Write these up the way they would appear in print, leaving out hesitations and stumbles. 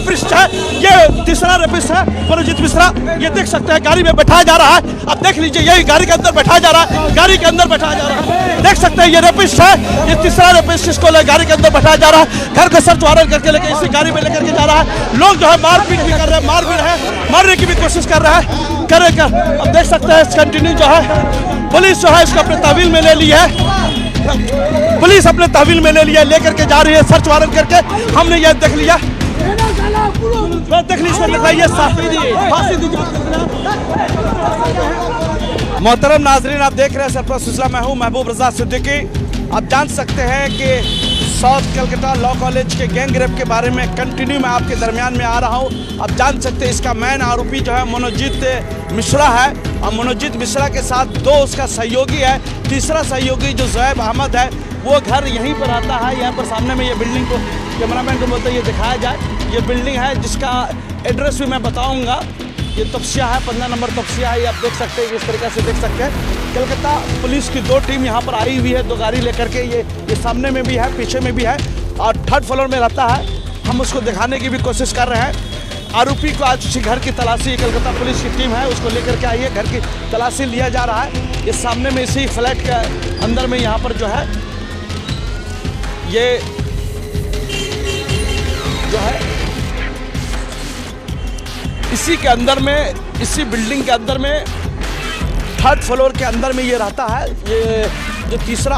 Rapist है, ये तीसरा रेपिस्ट है मनोजीत मिश्रा। ये देख सकते हैं गाड़ी में बैठाया जा रहा है। अब देख लीजिए, यही गाड़ी के अंदर बैठाया जा रहा है, गाड़ी के अंदर बैठाया जा रहा है। देख सकते हैं ये रेपिस्ट है, ये तीसरा रेपिस्ट, इसको गाड़ी के अंदर बैठाया जा रहा है। घर को सर्च वारंट करके लेके इसी गाड़ी में लेकर के जा रहा है। लोग जो है मारपीट भी कर रहे हैं, मार भी रहे हैं, मारने की भी कोशिश कर रहा है करेगा। अब देख सकते हैं कंटिन्यू जो है पुलिस जो है इसको अपने तहवील में ले ली है, पुलिस अपने तहवील में ले लिया, लेकर के जा रही है सर्च वारंट करके। हमने ये देख लिया, देख लीजिए, फांसी दीजिए। मोहतरम नाजरीन, आप देख रहे हैं सरप्राइज सिलसिला। मैं हूं महबूब रजा सिद्दीकी। आप जान सकते हैं कि साउथ कलकत्ता लॉ कॉलेज के गैंग रेप के बारे में कंटिन्यू मैं आपके दरमियान में आ रहा हूं। आप जान सकते हैं इसका मेन आरोपी जो है मनोजीत मिश्रा है, और मनोजीत मिश्रा के साथ दो उसका सहयोगी है। तीसरा सहयोगी जो ज़ुहैब अहमद है, वो घर यहीं पर आता है। यहाँ पर सामने में ये बिल्डिंग को कैमरामैन को बोलते हैं ये दिखाया जाए। ये बिल्डिंग है जिसका एड्रेस भी मैं बताऊँगा। ये तपसिया है, 15 नंबर तपसिया है। ये आप देख सकते हैं, इस तरीके से देख सकते हैं। कलकत्ता पुलिस की 2 टीम यहाँ पर आई हुई है, 2 गाड़ी लेकर के। ये सामने में भी है, पीछे में भी है, और 3rd फ्लोर में रहता है। हम उसको दिखाने की भी कोशिश कर रहे हैं। आरोपी को आज उसी घर की तलाशी कलकत्ता पुलिस की टीम है, उसको लेकर के आई है। घर की तलाशी लिया जा रहा है। ये सामने में इसी फ्लैट के अंदर में यहाँ पर जो है ये जो है इसी के अंदर में, इसी बिल्डिंग के अंदर में 3rd फ्लोर के अंदर में ये रहता है। ये जो तीसरा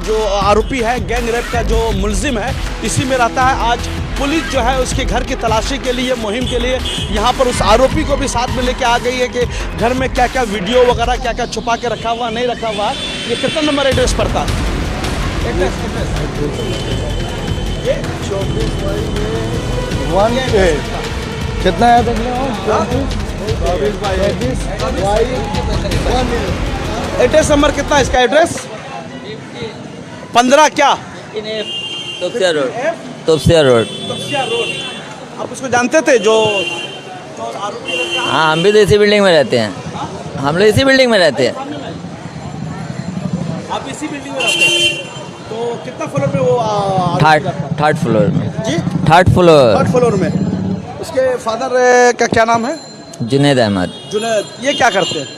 जो आरोपी है गैंग रेप का, जो मुलजिम है, इसी में रहता है। आज पुलिस जो है उसके घर की तलाशी के लिए, मुहिम के लिए यहाँ पर उस आरोपी को भी साथ में लेके आ गई है कि घर में क्या क्या वीडियो वगैरह क्या क्या छुपा के रखा हुआ, नहीं रखा हुआ। ये कितना नंबर एड्रेस पड़ता है? ये 24 कितना है? एड्रेस नंबर कितना है इसका? एड्रेस 15 क्या? तोपसिया रोड। आप उसको जानते थे जो हाँ, हम भी तो इसी बिल्डिंग में रहते हैं। हम लोग इसी बिल्डिंग में रहते हैं। आप इसी बिल्डिंग में रहते हैं? तो कितना फ्लोर पे वो? 3rd फ्लोर में जी, 3rd फ्लोर में। उसके फादर का क्या नाम है? जुनैद अहमद। जुनैद, ये क्या करते हैं?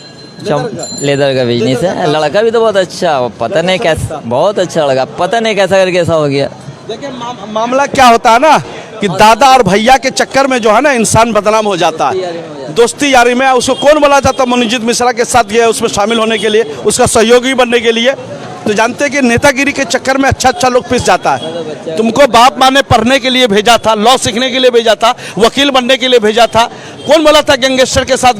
लेदर का बिजनेस है। लड़का भी तो बहुत अच्छा, पता नहीं कैसा, बहुत अच्छा लड़का, पता नहीं कैसा करके ऐसा हो गया। देखिए मामला क्या होता है ना कि दादा और भैया के चक्कर में जो है ना इंसान बदनाम हो जाता है। दोस्ती यारी में उसको कौन बोला जाता है? मनोजीत मिश्रा के साथ ये उसमें शामिल होने के लिए, उसका सहयोगी बनने के लिए। तो जानते हैं कि नेतागिरी के चक्कर में अच्छा लोग पिस जाता है। तुमको बाप माँ ने पढ़ने के लिए भेजा था, लॉ सीखने के लिए भेजा था, वकील बनने के लिए भेजा था। कौन बोला था गैंगस्टर के साथ,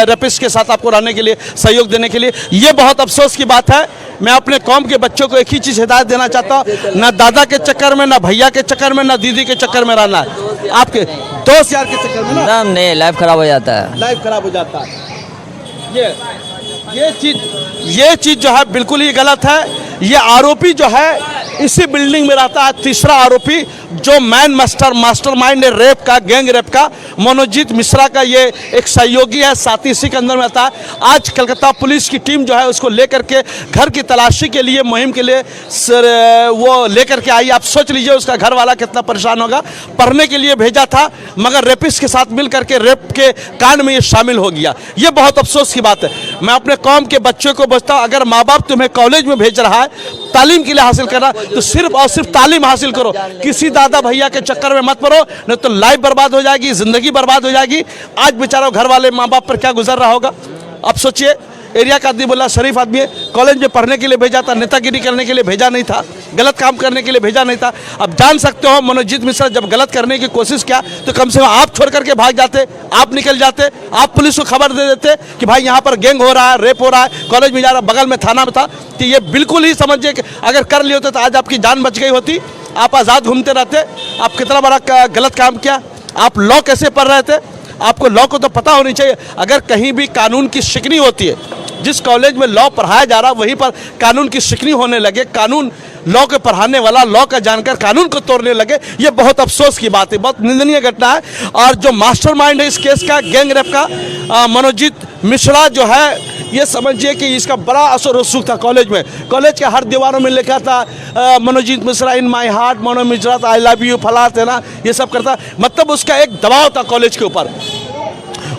रेपिस्ट के साथ आपको रहने के लिए, सहयोग देने के लिए? ये बहुत अफसोस की बात है। मैं अपने कौम के बच्चों को एक ही चीज़ हिदायत देना चाहता हूँ, ना दादा के चक्कर में, ना भैया के चक्कर में, ना दीदी के चक्कर में रहना है। आपके दोस्त यार के चक्कर में ना नहीं, लाइफ खराब हो जाता है। लाइफ खराब हो जाता है। ये चीज़ जो है बिल्कुल ही गलत है। ये आरोपी जो है इसी बिल्डिंग में रहता है। तीसरा आरोपी जो मास्टरमाइंड है रेप का, गैंग रेप का, मनोजीत मिश्रा का ये एक सहयोगी है, साथी इसी के अंदर में आता है। आज कलकत्ता पुलिस की टीम जो है उसको लेकर के घर की तलाशी के लिए, मुहिम के लिए वो लेकर के आई। आप सोच लीजिए उसका घर वाला कितना परेशान होगा। पढ़ने के लिए भेजा था, मगर रेपिस्ट के साथ मिल करके रेप के कांड में ये शामिल हो गया। ये बहुत अफसोस की बात है। मैं अपने कौम के बच्चों को बचता हूँ, अगर माँ बाप तुम्हें कॉलेज में भेज रहा है तालीम के लिए हासिल करना, तो सिर्फ और सिर्फ तालीम हासिल करो। किसी दादा भैया के चक्कर में मत पड़ो, नहीं तो लाइफ बर्बाद हो जाएगी, जिंदगी बर्बाद हो जाएगी। आज बेचारा घर वाले माँ बाप पर क्या गुजर रहा होगा। अब सोचिए, एरिया का आदमी बोला, शरीफ आदमी है, कॉलेज में पढ़ने के लिए भेजा था, नेतागिरी करने के लिए भेजा नहीं था, गलत काम करने के लिए भेजा नहीं था। अब जान सकते हो मनोजीत मिश्रा जब गलत करने की कोशिश किया तो कम से कम आप छोड़ करके भाग जाते, आप निकल जाते, आप पुलिस को खबर दे देते कि भाई यहाँ पर गैंग हो रहा है, रेप हो रहा है, कॉलेज में जा रहा है, बगल में थाना में था। तो ये बिल्कुल ही समझिए कि अगर कर लिए होते तो आज आपकी जान बच गई होती, आप आज़ाद घूमते रहते। आप कितना बड़ा गलत काम किया। आप लॉ कैसे पढ़ रहे थे? आपको लॉ को तो पता होनी चाहिए। अगर कहीं भी कानून की शिकनी होती है, जिस कॉलेज में लॉ पढ़ाया जा रहा है वहीं पर कानून की शिकनी होने लगे, कानून लॉ के पढ़ाने वाला लॉ का जानकर कानून को तोड़ने लगे, ये बहुत अफसोस की बात है, बहुत निंदनीय घटना है। और जो मास्टरमाइंड है इस केस का, गैंग रेप का, मनोजीत मिश्रा जो है ये समझिए कि इसका बड़ा असर रसूख था कॉलेज में। कॉलेज के हर दीवारों में लिखा था Manojit Mishra in my heart, मनो मिश्रा आई लव यू, फला तेना, ये सब करता। मतलब उसका एक दबाव था कॉलेज के ऊपर।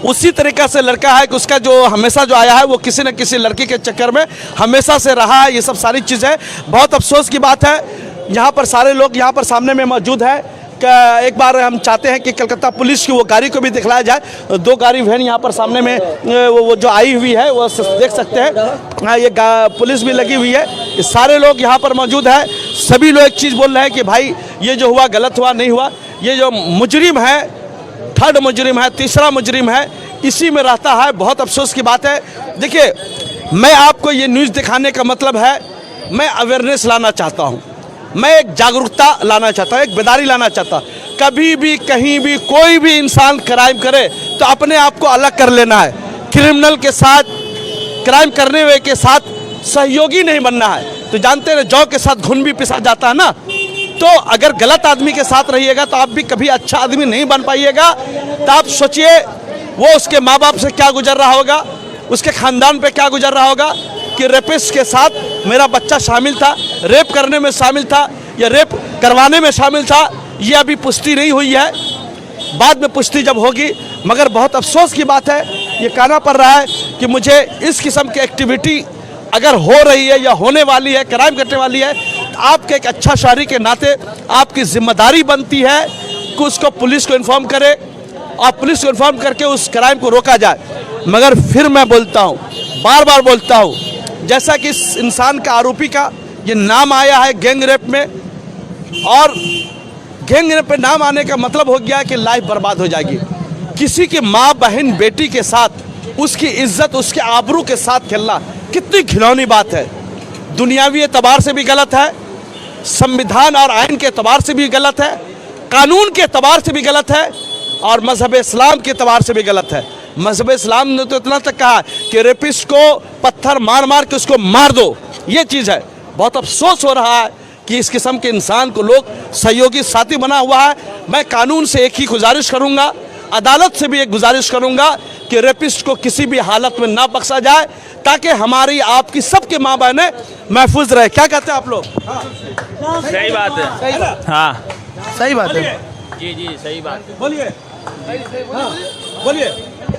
उसी तरीक़े से लड़का है कि उसका जो हमेशा जो आया है वो किसी न किसी लड़की के चक्कर में हमेशा से रहा है। ये सब सारी चीज़ें बहुत अफसोस की बात है। यहाँ पर सारे लोग यहाँ पर सामने में मौजूद है। एक बार हम चाहते हैं कि कलकत्ता पुलिस की वो गाड़ी को भी दिखलाया जाए। 2 गाड़ी वैन यहाँ पर सामने में वो जो आई हुई है वो देख सकते हैं। हाँ, ये पुलिस भी लगी हुई है। ये सारे लोग यहाँ पर मौजूद है। सभी लोग एक चीज़ बोल रहे हैं कि भाई ये जो हुआ गलत हुआ, नहीं हुआ। ये जो मुजरिम है, थर्ड मुजरिम है, तीसरा मुजरिम है, इसी में रहता है। बहुत अफसोस की बात है। देखिए, मैं आपको ये न्यूज़ दिखाने का मतलब है, मैं अवेयरनेस लाना चाहता हूँ, मैं एक जागरूकता लाना चाहता हूँ, एक बेदारी लाना चाहता हूँ। कभी भी कहीं भी कोई भी इंसान क्राइम करे तो अपने आप को अलग कर लेना है। क्रिमिनल के साथ, क्राइम करने वाले के साथ सहयोगी नहीं बनना है। तो जानते हैं जौ के साथ घुन भी पिसा जाता है ना। तो अगर गलत आदमी के साथ रहिएगा तो आप भी कभी अच्छा आदमी नहीं बन पाइएगा। तो आप सोचिए वो उसके माँ बाप से क्या गुजर रहा होगा, उसके ख़ानदान पे क्या गुजर रहा होगा कि रेपिस्ट के साथ मेरा बच्चा शामिल था, रेप करने में शामिल था या रेप करवाने में शामिल था। ये अभी पुष्टि नहीं हुई है, बाद में पुष्टि जब होगी। मगर बहुत अफसोस की बात है, ये कहना पड़ रहा है कि मुझे इस किस्म की एक्टिविटी अगर हो रही है या होने वाली है, क्राइम करने वाली है, तो आपके एक अच्छा शहरी के नाते आपकी जिम्मेदारी बनती है कि उसको पुलिस को इन्फॉर्म करे और पुलिस को इन्फॉर्म करके उस क्राइम को रोका जाए। मगर फिर मैं बोलता हूँ, बार बार बोलता हूँ, जैसा कि इस इंसान का, आरोपी का ये नाम आया है गैंग रेप में, और गैंग रेप पे नाम आने का मतलब हो गया कि लाइफ बर्बाद हो जाएगी। किसी की माँ, बहन, बेटी के साथ उसकी इज्जत, उसके आबरू के साथ खेलना कितनी घिनौनी बात है। दुनियावी एतबार से भी गलत है, संविधान और आइन के एतबार से भी गलत है, कानून के एतबार से भी गलत है, और मजहब इस्लाम के एतबार से भी गलत है। मजहब इस्लाम ने तो इतना तक कहा कि रेपिस्ट को पत्थर मार मार के उसको मार दो, ये चीज़ है। बहुत अफसोस हो रहा है कि इस किस्म के इंसान को लोग सहयोगी साथी बना हुआ है। मैं कानून से एक ही गुजारिश करूंगा, अदालत से भी एक गुजारिश करूंगा कि रेपिस्ट को किसी भी हालत में ना बख्शा जाए, ताकि हमारी, आपकी, सबके माँ बहनें महफूज रहे। क्या कहते हैं आप लोग? सही बात है। हाँ, सही बात है। जी जी, सही बात है। बोलिए, बोलिए।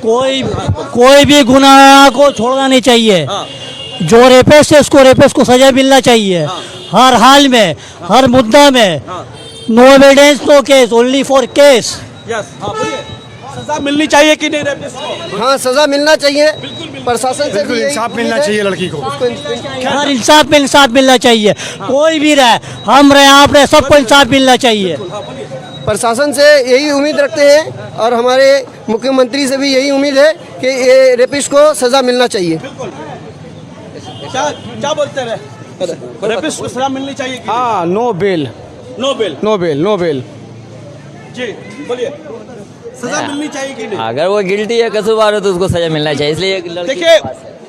कोई भी गुनाह को छोड़ना नहीं चाहिए। जो रेपिस्ट है उसको रेपिस्ट को सजा मिलना चाहिए। हर हाल में, हर मुद्दा में। No evidence no case, only for case. Yes, हाँ बोलिए। सजा मिलनी चाहिए कि नहीं रेपिस्ट को? हाँ, सजा मिलना चाहिए। प्रशासन से भी इंसाफ मिलना चाहिए लड़की को। हर इंसाफ में इंसाफ मिलना चाहिए। कोई भी रहे, हम रहे, आप रहे, सबको इंसाफ मिलना चाहिए। प्रशासन से यही उम्मीद रखते हैं और हमारे मुख्यमंत्री से भी यही उम्मीद है कि ये रेपिस्ट को सजा मिलना चाहिए। क्या बोलते रहे? रेपिस्ट को सजा मिलनी चाहिए कि हाँ, no bail, no bail? No bail, no bail. जी बोलिए, सजा मिलनी चाहिए कि नहीं? अगर वो गिल्टी है, कसूरवार है, तो उसको सजा मिलना चाहिए। इसलिए एक लड़की देखिए,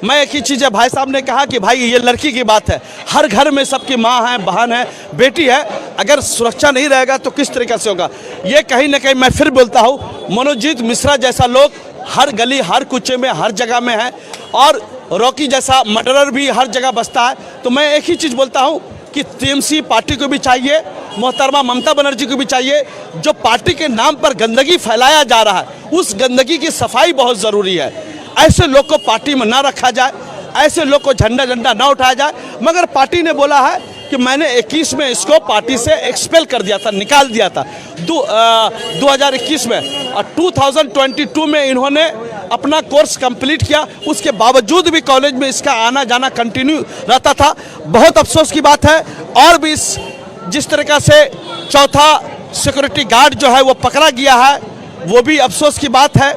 मैं एक ही चीज़ है, भाई साहब ने कहा कि भाई ये लड़की की बात है। हर घर में सबकी माँ है, बहन है, बेटी है। अगर सुरक्षा नहीं रहेगा तो किस तरीके से होगा? ये कहीं ना कहीं मैं फिर बोलता हूँ, मनोजीत मिश्रा जैसा लोग हर गली, हर कुचे में, हर जगह में है, और रॉकी जैसा मर्डरर भी हर जगह बसता है। तो मैं एक ही चीज़ बोलता हूँ कि टीएमसी पार्टी को भी चाहिए, मोहतरमा ममता बनर्जी को भी चाहिए, जो पार्टी के नाम पर गंदगी फैलाया जा रहा है, उस गंदगी की सफाई बहुत ज़रूरी है। ऐसे लोग को पार्टी में ना रखा जाए, ऐसे लोग को झंडा ना उठाया जाए। मगर पार्टी ने बोला है कि मैंने 21 में इसको पार्टी से एक्सपेल कर दिया था, निकाल दिया था 2021 में, और 2022 में इन्होंने अपना कोर्स कंप्लीट किया। उसके बावजूद भी कॉलेज में इसका आना जाना कंटिन्यू रहता था। बहुत अफसोस की बात है। और भी जिस तरीक़ा से चौथा सिक्योरिटी गार्ड जो है वो पकड़ा गया है, वो भी अफसोस की बात है।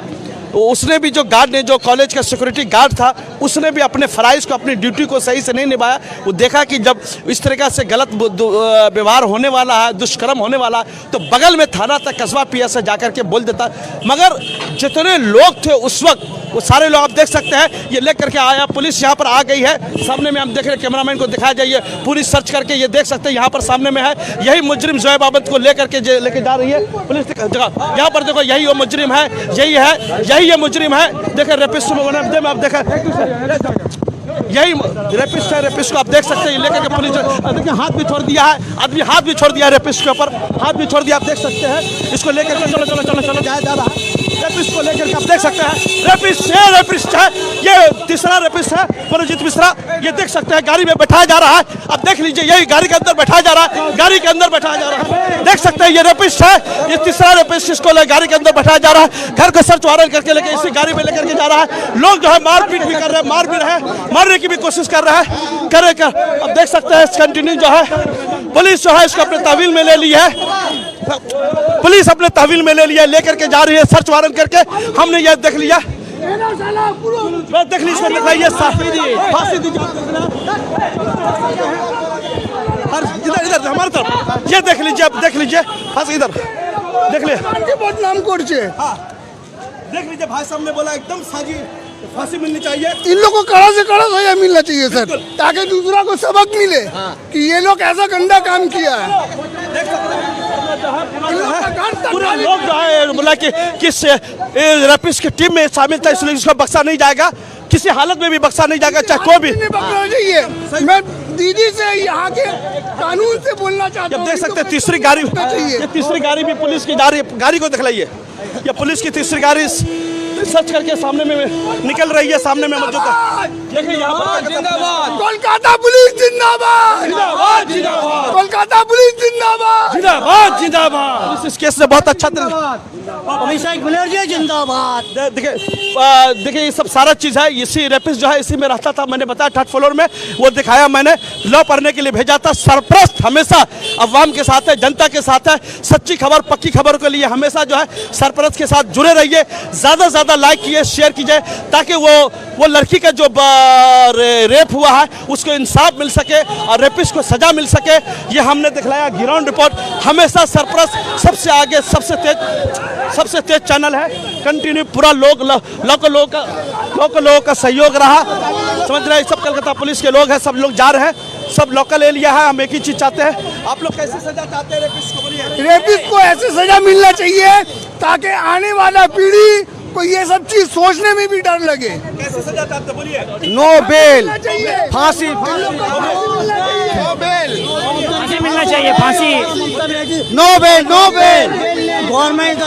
उसने भी, जो गार्ड ने, जो कॉलेज का सिक्योरिटी गार्ड था, उसने भी अपने फ़राइज़ को, अपनी ड्यूटी को सही से नहीं निभाया। वो देखा कि जब इस तरीक़ा से गलत व्यवहार होने वाला है, दुष्कर्म होने वाला है, तो बगल में थाना तक, कस्बा पीएस से जाकर के बोल देता। मगर जितने लोग थे उस वक्त, वो सारे लोग आप देख सकते हैं, ये लेकर के आया, पुलिस यहाँ पर आ गई है। सामने में हम देख रहे हैं, कैमरामैन को दिखाया जाइए, पूरी सर्च करके ये देख सकते हैं, यहाँ पर सामने में है। यही मुजरिम जोएब अहमद को लेकर के लेके जा रही है पुलिस। यहाँ पर देखो, यही वो मुजरिम है, यही है, यही ये मुजरिम है। देखें रेपिस्ट में आप देखें, यही रेपिस्ट है। रेपिस्ट को आप देख सकते हैं लेकर के पुलिस देखिए हाथ भी छोड़ दिया है, आदमी हाथ भी छोड़ दिया है रेपिस्ट के ऊपर, हाथ भी छोड़ दिया, आप देख सकते हैं। इसको लेकर के चलो चलो चलो चलो जाया जा रहा है। रेपिस्ट को लेकर के आप देख सकते हैं, रेपिस्ट है ये तीसरा रेपिस्ट है मनोजीत मिश्रा, ये देख सकते हैं गाड़ी में बैठाया जा रहा है। अब देख लीजिए यही गाड़ी के अंदर बैठाया जा रहा है, गाड़ी के अंदर बैठाया जा रहा है, देख सकते हैं ये रेपिस्ट है, ये तीसरा रेपिस्ट इसको गाड़ी के अंदर बैठाया जा रहा है। घर को सर्च वारंट करके लेके इसी गाड़ी में लेकर के जा रहा है। लोग जो है मारपीट भी कर रहे हैं, मार भी रहे हैं, मारने की भी कोशिश कर रहा है करेगा। अब देख सकते हैं कंटिन्यू जो है पुलिस जो है इसको अपने तहवील में ले ली है, पुलिस अपने तहवील में ले लिया, लेकर के जा रही है सर्च वारंट करके। हमने ये देख लिया, देख ली इसको दिखाइए, फांसी दीजिए इधर इधर हमारे तरफ, ये देख लीजिए, अब देख लीजिए फांसी इधर देख लीजिए, बदनाम करছে। देख लीजिए भाई साहब ने बोला एकदम साजी फांसी मिलनी चाहिए। इन लोगों को कड़ा से कड़ा सजा मिलना चाहिए सर, ताकि दूसरा को सबक मिले कि ये लोग ऐसा गंदा काम किया है। देख सकते हैं पूरे लोग जो है बोला कि किस रेपिस्ट की टीम में शामिल था, इसलिए इसको बख्शा नहीं जाएगा, किसी हालत में भी बख्शा नहीं जाएगा, चाहे कोई भी नहीं बख्शना चाहिए। मैं दीदी से यहाँ के कानून से बोलना चाहता हूँ। देख सकते हैं तीसरी गाड़ी, ये तीसरी गाड़ी भी पुलिस की जा रही है, गाड़ी को दिखलाइए, ये पुलिस की तीसरी गाड़ी सर्च करके सामने में निकल रही है, सामने में मौजूद है। देखिए यहाँ पर कोलकाता पुलिस जिंदाबाद, कोलकाता पुलिस जिंदाबाद, जिंदाबाद जिंदाबाद। इस केस से बहुत अच्छा अभिषेक बनर्जी जिंदाबाद। देखिए ये सब सारा चीज़ है, इसी रेपिस्ट जो है इसी में रहता था, मैंने बताया 3rd फ्लोर में, वो दिखाया मैंने, लॉ पढ़ने के लिए भेजा था। सरपरस्त हमेशा अवाम के साथ है, जनता के साथ है, सच्ची खबर पक्की खबर के लिए हमेशा जो है सरपरस्त के साथ जुड़े रहिए, ज़्यादा से ज़्यादा लाइक कीजिए, शेयर कीजिए, ताकि वो लड़की का जो रेप हुआ है उसको इंसाफ मिल सके और रेपिस्ट को सजा मिल सके। ये हमने दिखलाया ग्राउंड रिपोर्ट। हमेशा सरपरस्त सबसे आगे, सबसे तेज चैनल है, कंटिन्यू पूरा लोगों का सहयोग रहा, समझ रहे हैं। सब कलकत्ता पुलिस के लोग हैं, सब लोग जा रहे हैं, सब लोकल एरिया है। हम एक ही चीज चाहते हैं, आप लोग कैसे सजा चाहते हैं रेपिस्ट को, बोलिए। रेपिस्ट को ऐसे सजा मिलना चाहिए ताकि आने वाला पीढ़ी को ये सब चीज सोचने में भी डर लगे। कैसे सजा चाहते हैं, बोलिए। नो बेल, फांसी मिलना चाहिए, फांसी। No bail, no bail. Government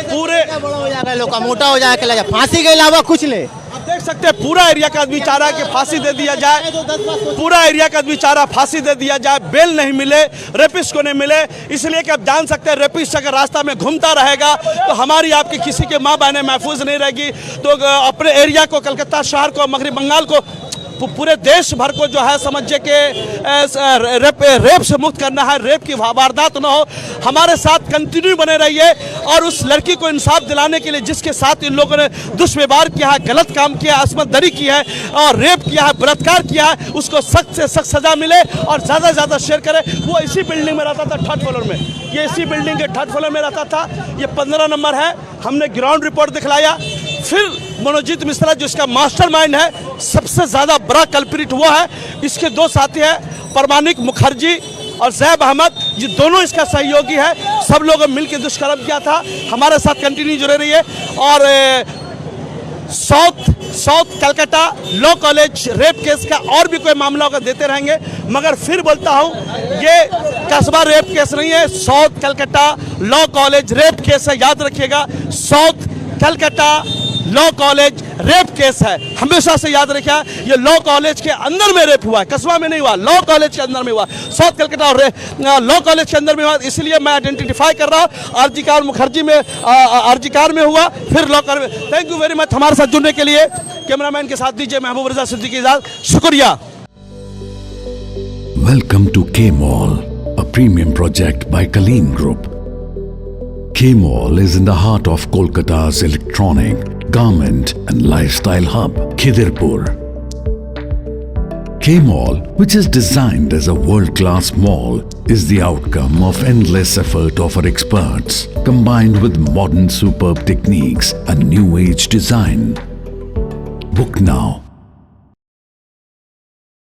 पूरे बड़ा हो जाएगा, लोग का मोटा हो जाएगा, फांसी के अलावा कुछ नहीं। आप देख सकते हैं पूरा एरिया का आदमी चाह रहा है कि फांसी दे दिया जाए, पूरा एरिया का आदमी चाह रहा है फांसी दे दिया जाए, बेल नहीं मिले, रेपिस्ट को नहीं मिले। इसलिए कि आप जान सकते हैं रेपिस्ट अगर रास्ता में घूमता रहेगा तो हमारी आपकी किसी के माँ बहनें महफूज नहीं रहेगी। तो अपने एरिया को, कलकत्ता शहर को, मगरबी बंगाल को, पूरे देश भर को जो है समझिए कि रेप से मुक्त करना है, रेप की वारदात न हो। हमारे साथ कंटिन्यू बने रहिए और उस लड़की को इंसाफ दिलाने के लिए जिसके साथ इन लोगों ने दुष्व्यवहार किया है, गलत काम किया है, असमत दरी की है और रेप किया है, बलात्कार किया है, उसको सख्त से सख्त सजा मिले और ज़्यादा से ज़्यादा शेयर करें। वो इसी बिल्डिंग में रहता था 3rd फ्लोर में, ये इसी बिल्डिंग के 3rd फ्लोर में रहता था। ये 15 नंबर है, हमने ग्राउंड रिपोर्ट दिखलाया। फिर मनोजीत मिश्रा जो इसका मास्टरमाइंड है, सबसे ज़्यादा बड़ा कल्प्रिट वो है, इसके 2 साथी हैं परमानिक मुखर्जी और जैब अहमद, ये दोनों इसका सहयोगी है। सब लोगों मिलकर दुष्कर्म किया था। हमारे साथ कंटिन्यू जुड़े रहिए और south Calcutta law college rape case का और भी कोई मामला होगा देते रहेंगे। मगर फिर बोलता हूँ ये कस्बा रेप केस नहीं है, south Calcutta law college rape case है, याद रखिएगा। South Calcutta law college rape case है, हमेशा से याद रखिए। ये लॉ कॉलेज के अंदर में रेप हुआ है, कस्बा में नहीं हुआ, लॉ कॉलेज के अंदर में हुआ, साउथ कलकत्ता और लॉ कॉलेज के अंदर में हुआ। इसलिए मैं आइडेंटिफाई कर रहा हूँ। आरजी कार मुखर्जी में आरजी कार में हुआ, फिर लॉ कॉलेज में। थैंक यू वेरी मच हमारे साथ जुड़ने के लिए। कैमरामैन के साथ दीजिए महबूब रजा सिद्दीकी इजाज़त, शुक्रिया। Welcome to K-Mall, a premium project by Kaleen Group. K-Mall is in the heart of Kolkata's electronic, garment and lifestyle hub, Khidirpur. K-Mall, which is designed as a world-class mall, is the outcome of endless effort of our experts, combined with modern superb techniques and new age design. Book now